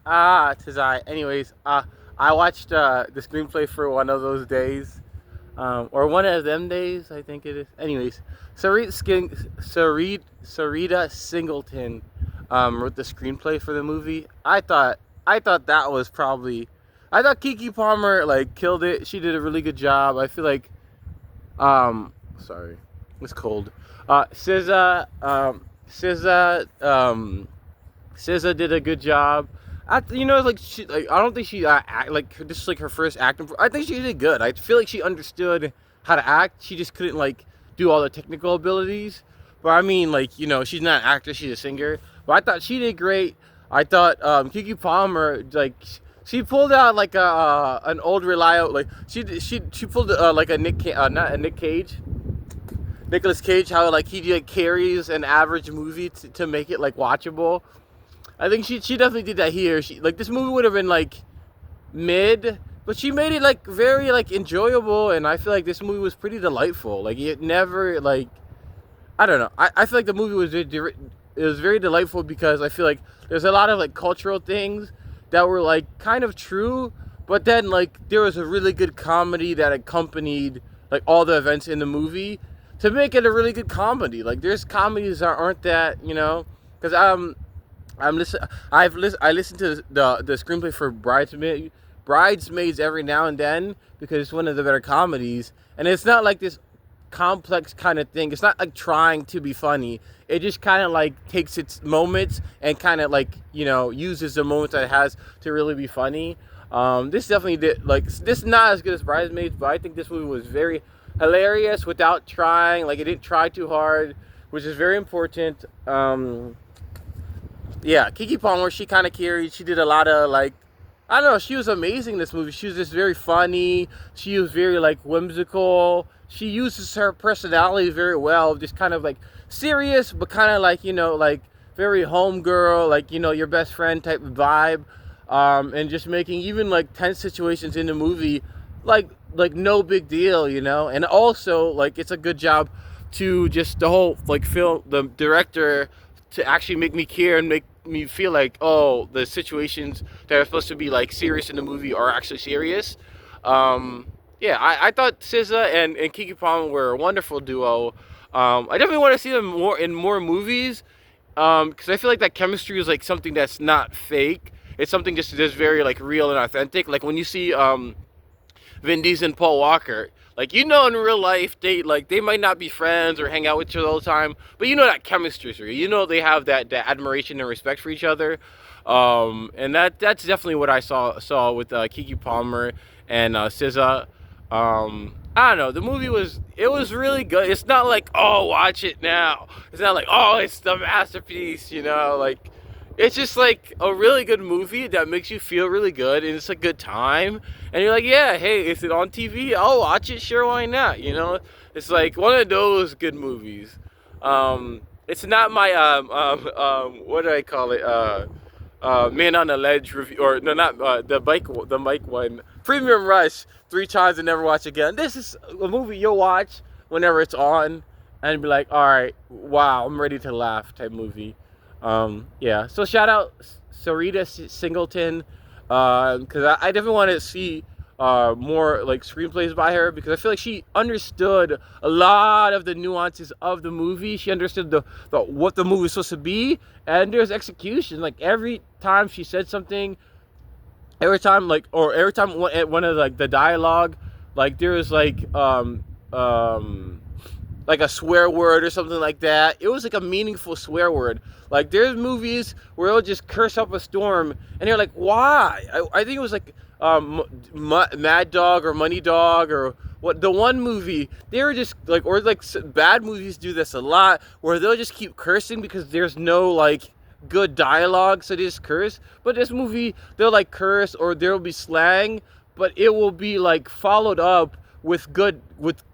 Tazai. Anyways, I watched the screenplay for one of those days, or one of them days, I think it is. Anyways, Sarita Singleton wrote the screenplay for the movie. I thought that was probably, I thought Kiki Palmer like killed it. She did a really good job. I feel like, sorry, it's cold. SZA did a good job. Like I don't think she like this is like her first acting. I think she did good. I feel like she understood how to act. She just couldn't like do all the technical abilities. But I mean, like she's not an actor. She's a singer. But I thought she did great. I thought Kiki Palmer like she pulled out like a an old reliable like she pulled like a not a Nick Cage. Nicholas Cage, how like he like carries an average movie to make it like watchable. I think she definitely did that here. She like this movie would have been like mid, but she made it like very like enjoyable, and I feel like this movie was pretty delightful. Like it never like I don't know. I feel like the movie was it was very delightful because I feel like there's a lot of like cultural things that were like kind of true, but then like there was a really good comedy that accompanied like all the events in the movie to make it a really good comedy. Like there's comedies that aren't that because I listen to the screenplay for Bridesmaids every now and then because it's one of the better comedies, and it's not like this complex kind of thing. It's not like trying to be funny. It just kind of like takes its moments and kind of like uses the moments that it has to really be funny. This definitely did like this is not as good as Bridesmaids, but I think this movie was very hilarious without trying. Like it didn't try too hard, which is very important. Yeah, Kiki Palmer, she kind of carried. She did a lot of like, I don't know. She was amazing in this movie. She was just very funny. She was very like whimsical. She uses her personality very well. Just kind of like serious, but kind of like like very homegirl, like your best friend type of vibe. And just making even like tense situations in the movie like no big deal. And also like it's a good job to just the whole like film the director to actually make me care and make me feel like, oh, the situations that are supposed to be like serious in the movie are actually serious. Yeah, I thought SZA and Kiki Palmer were a wonderful duo. I definitely want to see them more in more movies because I feel like that chemistry is like something that's not fake. It's something just very like real and authentic. Like when you see Vin Diesel and Paul Walker. Like in real life, they might not be friends or hang out with each other all the time, but that chemistry is real. They have that admiration and respect for each other, and that's definitely what I saw with Kiki Palmer and SZA. I don't know. The movie was really good. It's not like, oh, watch it now. It's not like, oh, it's the masterpiece. Like it's just like a really good movie that makes you feel really good and it's a good time. And you're like, yeah, hey, is it on TV? I'll watch it. Sure, why not? It's like one of those good movies. It's not my what do I call it? Man on the Ledge review, or no, not the Mike one. Premium Rush, 3 times and never watch again. This is a movie you'll watch whenever it's on and be like, all right, wow, I'm ready to laugh type movie. Yeah, so shout out Sarita Singleton because I definitely want to see more like screenplays by her because I feel like she understood a lot of the nuances of the movie. She understood the what the movie was supposed to be, and there's execution. Like every time she said something, every time one of like the dialogue, like there was like a swear word or something like that. It was like a meaningful swear word. Like there's movies where it'll just curse up a storm, and you're like, why? I think it was like Mad Dog or Money Dog or what the one movie they were just like, or like bad movies do this a lot where they'll just keep cursing because there's no like good dialogue, so they just curse. But this movie they'll like curse or there'll be slang, but it will be like followed up with good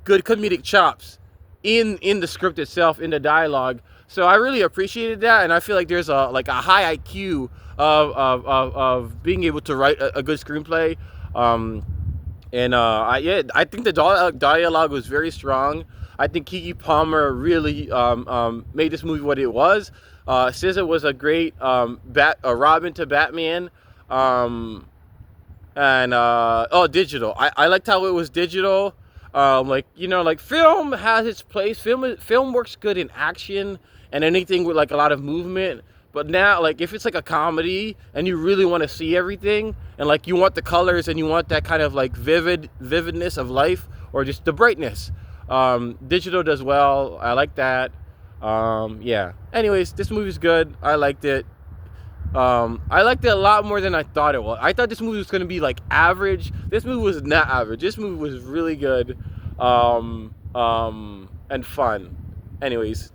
comedic chops in the script itself, in the dialogue. So I really appreciated that, and I feel like there's a high IQ of being able to write a good screenplay. And I think the dialogue was very strong. I think Keke Palmer really made this movie what it was. SZA was a great Robin to Batman. Um, and digital. I liked how it was digital. Like, you know, like film has its place. Film works good in action and anything with like a lot of movement. But now, like, if it's like a comedy and you really want to see everything and like you want the colors and you want that kind of like vividness of life or just the brightness, digital does well. I like that. Yeah. Anyways, this movie's good. I liked it. I liked it a lot more than I thought it was. I thought this movie was gonna be like average. This movie was not average. This movie was really good, and fun. Anyways,